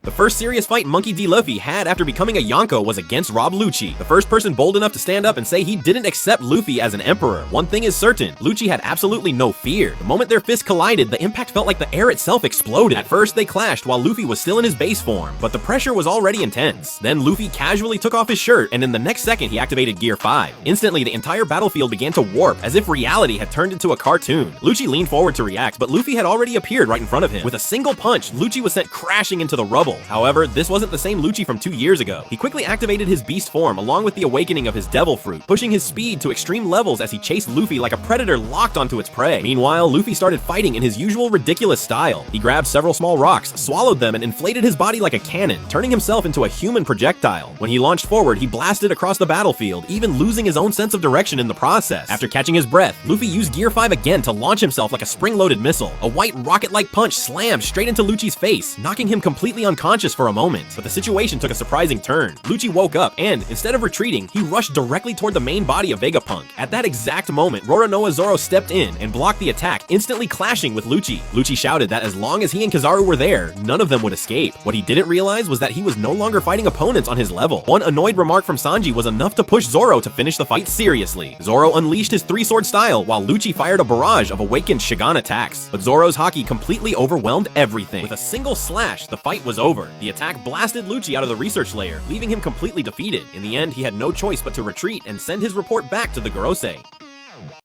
The first serious fight Monkey D. Luffy had after becoming a Yonko was against Rob Lucci, the first person bold enough to stand up and say he didn't accept Luffy as an emperor. One thing is certain, Lucci had absolutely no fear. The moment their fists collided, the impact felt like the air itself exploded. At first they clashed while Luffy was still in his base form, but the pressure was already intense. Then Luffy casually took off his shirt, and in the next second he activated Gear 5. Instantly the entire battlefield began to warp, as if reality had turned into a cartoon. Lucci leaned forward to react, but Luffy had already appeared right in front of him. With a single punch, Lucci was sent crashing into the rubble. However, this wasn't the same Lucci from 2 years ago. He quickly activated his beast form along with the awakening of his devil fruit, pushing his speed to extreme levels as he chased Luffy like a predator locked onto its prey. Meanwhile, Luffy started fighting in his usual ridiculous style. He grabbed several small rocks, swallowed them, and inflated his body like a cannon, turning himself into a human projectile. When he launched forward, he blasted across the battlefield, even losing his own sense of direction in the process. After catching his breath, Luffy used Gear 5 again to launch himself like a spring-loaded missile. A white rocket-like punch slammed straight into Lucci's face, knocking him completely unconscious for a moment. But the situation took a surprising turn. Lucci woke up and, instead of retreating, he rushed directly toward the main body of Vegapunk. At that exact moment, Roronoa Zoro stepped in and blocked the attack, instantly clashing with Lucci. Lucci shouted that as long as he and Kizaru were there, none of them would escape. What he didn't realize was that he was no longer fighting opponents on his level. One annoyed remark from Sanji was enough to push Zoro to finish the fight seriously. Zoro unleashed his three-sword style while Lucci fired a barrage of awakened Shagan attacks. But Zoro's haki completely overwhelmed everything. With a single slash, the fight was over. The attack blasted Lucci out of the research layer, leaving him completely defeated. In the end, he had no choice but to retreat and send his report back to the Gorosei.